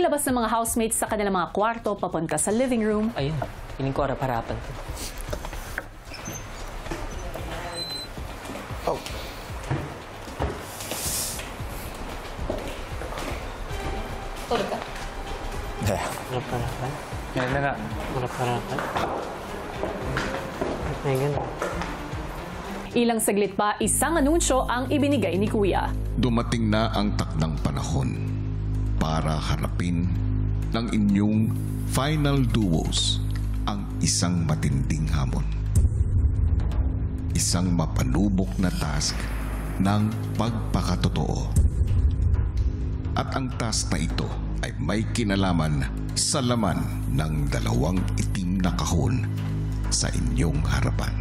paglabas ng mga housemates sa kanilang mga kwarto papunta sa living room. Ayun, feeling ko harap-harapan to. Oh. Tulog ka? Harap-harapan? Yan na nga. Harap-harapan? Ayun. Ilang saglit pa, isang anunsyo ang ibinigay ni Kuya. Dumating na ang takdang panahon para harapin ng inyong final duos ang isang matinding hamon. Isang mapanubok na task ng pagpakatotoo. At ang task na ito ay may kinalaman sa laman ng dalawang itim na kahon sa inyong harapan.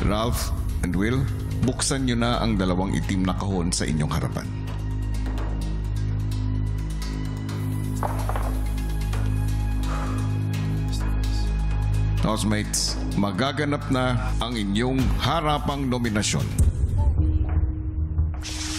Ralph and Will, buksan nyo na ang dalawang itim na kahon sa inyong harapan. Housemates, magaganap na ang inyong harapang nominasyon.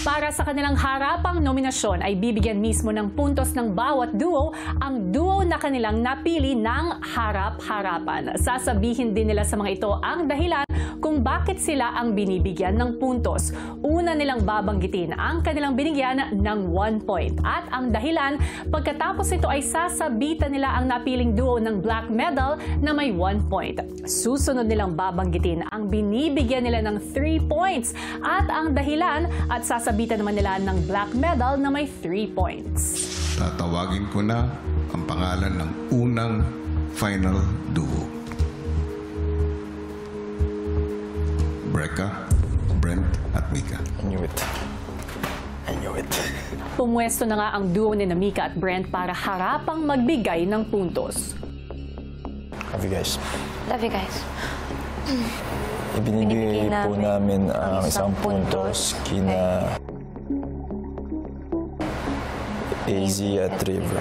Para sa kanilang harapang nominasyon ay bibigyan mismo ng puntos ng bawat duo ang duo na kanilang napili ng harap-harapan. Sasabihin din nila sa mga ito ang dahilan kung bakit sila ang binibigyan ng puntos. Una nilang babanggitin ang kanilang binigyan ng 1 point. At ang dahilan, pagkatapos ito ay sasabitan nila ang napiling duo ng black medal na may 1 point. Susunod nilang babanggitin ang binibigyan nila ng 3 points. At ang dahilan at sasabitan naman nila ng black medal na may 3 points. Tatawagin ko na ang pangalan ng unang final duo. Brecca, Brent at Mika. I knew it. I knew it. Pumwesto na nga ang duo ni Mika at Brent para harapang magbigay ng puntos. Love you guys. Love you guys. Ibinibigay po namin ang isang puntos kina AZ at River.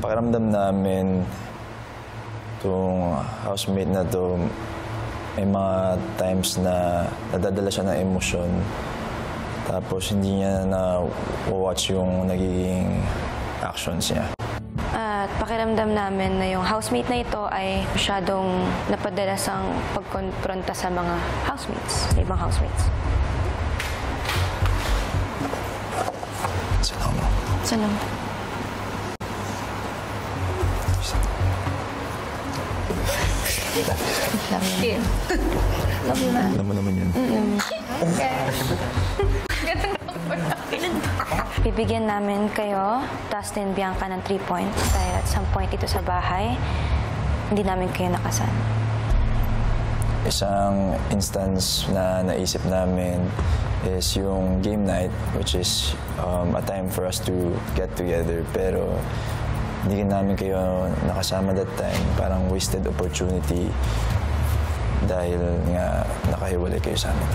Pakiramdam namin itong housemate na to, may mga times na nadadala siya ng emosyon. Tapos hindi niya na-watch yung nagiging actions niya. At pakiramdam namin na yung housemate na ito ay masyadong napadalas ang pagkonfronta sa mga housemates, sa ibang housemates. Salamat. Salamat. Love you. Love you, man. Alam mo naman yun. Bibigyan namin kayo, Dustin, Bianca, ng 3 points. Dahil at some point dito sa bahay, hindi namin kayo nakasal. Isang instance na naisip namin is yung game night, which is a time for us to get together. Pero hindi namin kayo nakasama that time. Parang wasted opportunity dahil nga nakahiwalay kayo sa amin.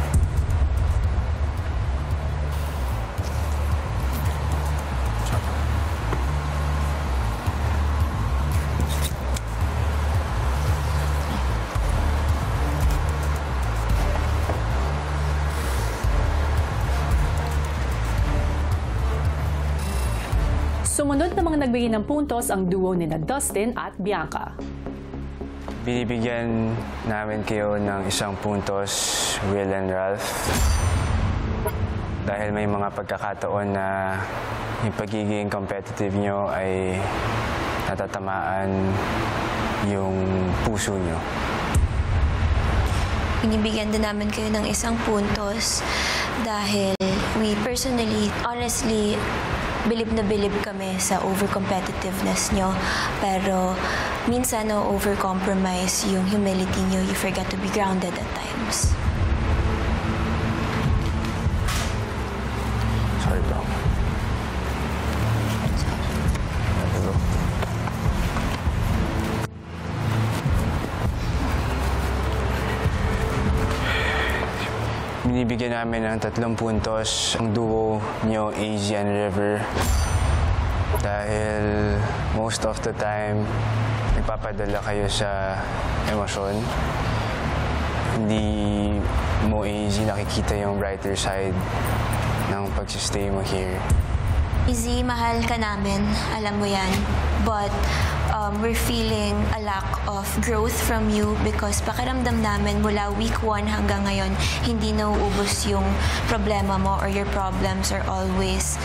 Sumunod na mga nagbigay ng puntos ang duo ni Dustin at Bianca. Binibigyan namin kayo ng isang puntos, Will and Ralph. Dahil may mga pagkakataon na yung pagiging competitive nyo ay natatamaan yung puso nyo. Binibigyan din namin kayo ng isang puntos dahil we personally, honestly, bilib na bilib kami sa over-competitiveness nyo. Pero minsan over-compromise yung humility nyo. You forget to be grounded at times. Sorry, bro. Bro. Binibigyan namin ng 3 puntos ang duo nyo, AZ and River. Dahil most of the time, nagpapadala kayo sa emosyon. Hindi mo, AZ, nakikita yung brighter side ng pagsistay mo here. Izzy, mahal ka namin. Alam mo yan. But we're feeling a lack of growth from you because pakiramdam namin mula week 1 hanggang ngayon, hindi nauubos yung problema mo or your problems are always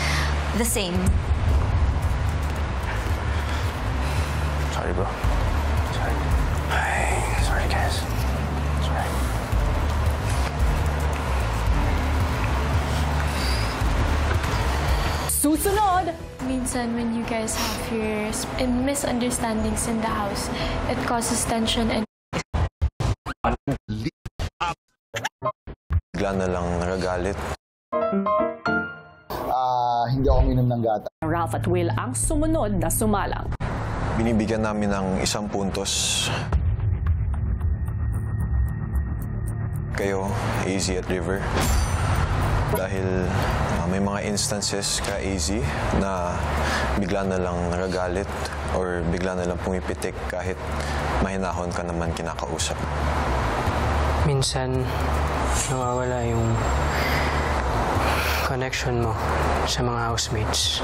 the same. Sorry, bro. Sorry. Ay, sorry, guys. Sorry. Susunod! Minsan, when you guys have your misunderstandings in the house, it causes tension and Bigla na lang nagagalit. Hindi ako minom ng gata. Ralph at Will ang sumunod na sumalang. Binibigyan namin ng 1 puntos. Kayo, AZ at River. Dahil may mga instances ka, AZ, na bigla na lang nagagalit or bigla na lang pumipitik kahit mahinahon ka naman kinakausap. Minsan, nawawala yung connection mo sa mga housemates.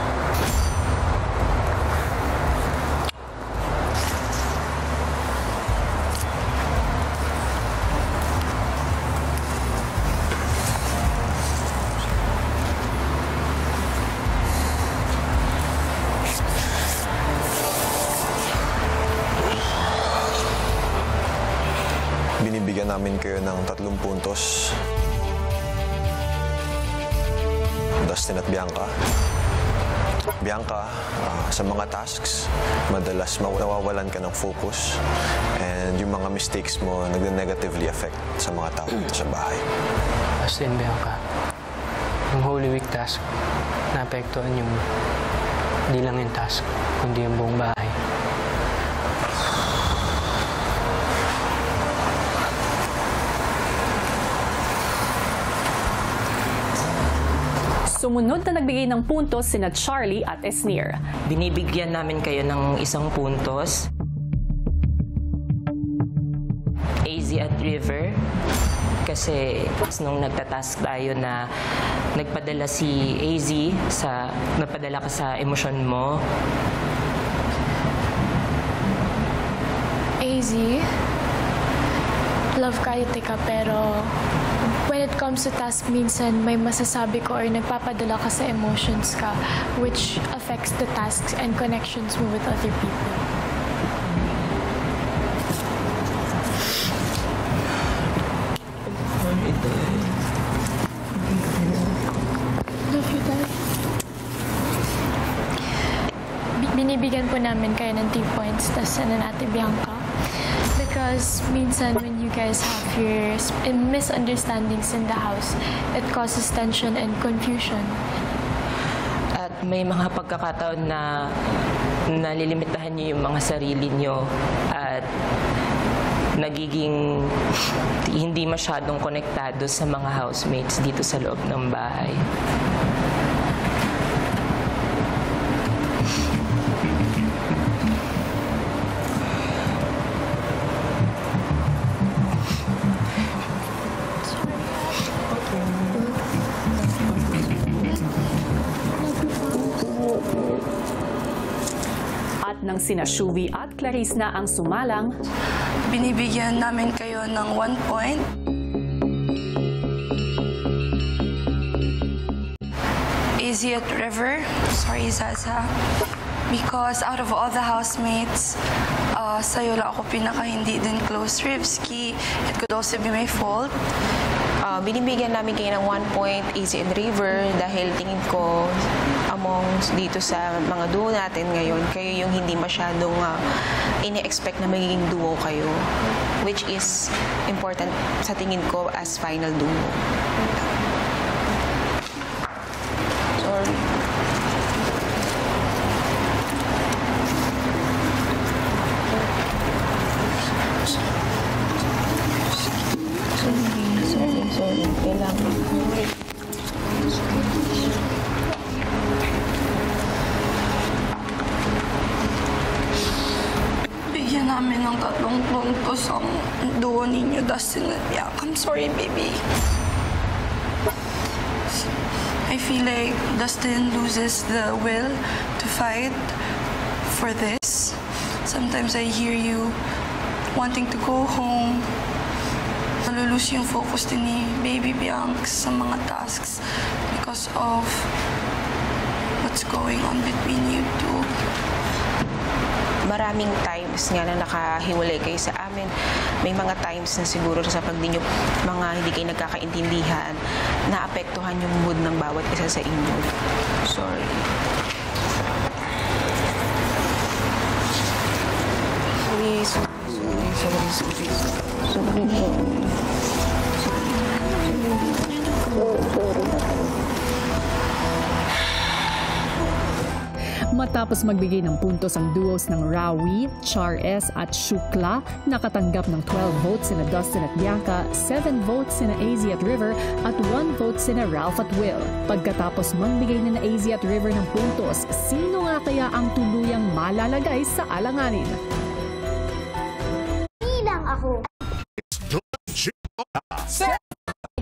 Binibigyan namin kayo ng 3 puntos. Dustin at Bianca. Bianca, sa mga tasks, madalas nawawalan ka ng focus and yung mga mistakes mo nag-negatively affect sa mga tao sa bahay. Dustin, Bianca, yung Holy Week task, naapektuhan yung hindi lang yung task, kundi yung buong bahay. Sumunod na nagbigay ng puntos sina Charlie at Esnir. Binibigyan namin kayo ng 1 puntos. AZ at River. Kasi nung nagtatask tayo na nagpadala si AZ nagpadala ka sa emosyon mo. AZ, love kahit ka pero when it comes to task, minsan may masasabi ko or nagpapadala ka sa emotions ka which affects the tasks and connections mo with other people. Love you, Dad. Binibigyan po namin kayo ng 3 points tas Ate Bianca. Because minsan when you guys have your misunderstandings in the house, it causes tension and confusion. At may mga pagkakataon na nalilimitahan niyo yung mga sarili niyo at nagiging hindi masyadong konektado sa mga housemates dito sa loob ng bahay. Nang sina Shuvi at Clarice na ang sumalang, binibigyan namin kayo ng 1 point. AZ at River, sorry Zaza, because out of all the housemates, sa'yo lang ako pinaka hindi din close. Rivsky, it could also be my fault. Binibigyan namin kayo ng 1 point, AZ and River, dahil tingin ko among dito sa mga duo natin ngayon, kayo yung hindi masyadong ini-expect na magiging duo kayo, which is important sa tingin ko as final duo. Sorry. Sorry. Kailangan. Bigyan namin ng 3 puntos ang duo ninyo, Dustin at Bianca. I'm sorry, baby. I feel like Dustin loses the will to fight for this. Sometimes I hear you wanting to go home. Nalulus yung focus din ni Baby Bianca sa mga tasks because of what's going on between you two. Maraming times nga na nakahiwalay kayo sa amin. May mga times na siguro sa pag hindi kayo nagkakaintindihan, naapektuhan yung mood ng bawat isa sa inyo. Sorry. Matapos magbigay ng puntos ang duos ng Rawi, Char S at Shukla, nakatanggap ng 12 votes sina Dustin at Bianca, 7 votes sina AZ at River, at 1 vote sina Ralph at Will. Pagkatapos magbigay na AZ at River ng puntos, sino nga kaya ang tuluyang malalagay sa alanganin? Bilang ako.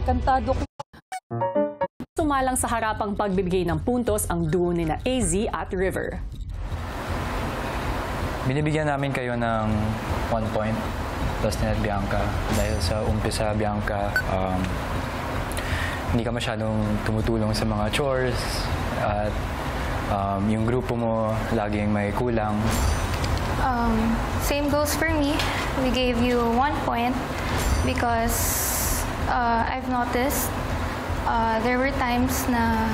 Kantado ko. Sumalang sa harapang pagbibigay ng puntos ang duo ni na AZ at River. Binibigyan namin kayo ng 1 point, Dustin at Bianca. Dahil sa umpisa, Bianca, hindi ka masyadong tumutulong sa mga chores at yung grupo mo laging may kulang. Same goes for me. We gave you 1 point because I've noticed there were times na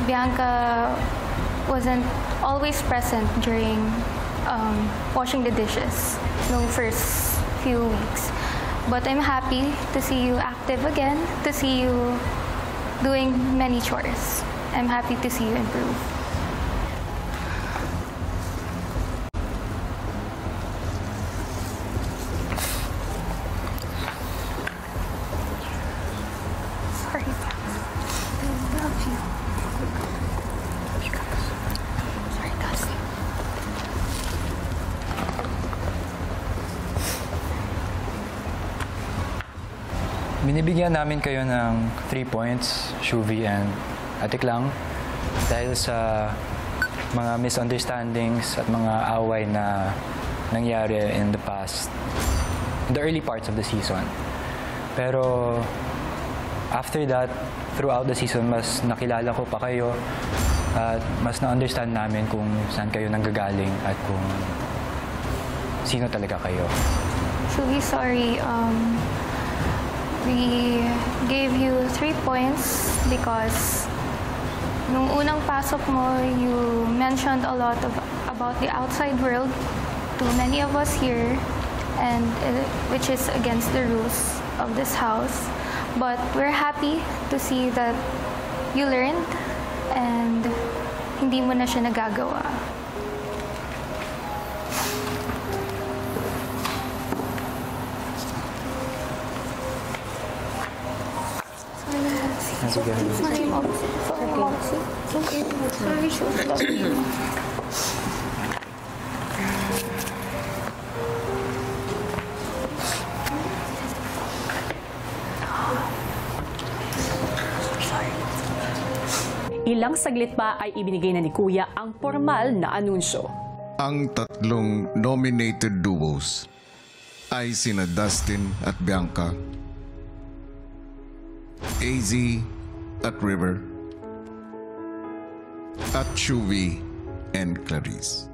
Bianca wasn't always present during washing the dishes no first few weeks. But I'm happy to see you active again, to see you doing many chores. I'm happy to see you improve. Binibigyan namin kayo ng 3 points, Shuvi and Atiklang, dahil sa mga misunderstandings at mga away na nangyari in the past, in the early parts of the season. Pero after that, throughout the season, mas nakilala ko pa kayo at mas na-understand namin kung saan kayo nanggagaling at kung sino talaga kayo. Shuvi, sorry. We gave you 3 points because nung unang pasok mo, you mentioned a lot about the outside world to many of us here, and which is against the rules of this house. But we're happy to see that you learned and hindi mo na siya nagagawa. Sorry, Mom. Sorry, Sorry. Ilang saglit pa ay ibinigay na ni Kuya ang formal na anunsyo. Ang tatlong nominated duos ay sina Dustin at Bianca, AZ at River, at Shuvi and Clarice.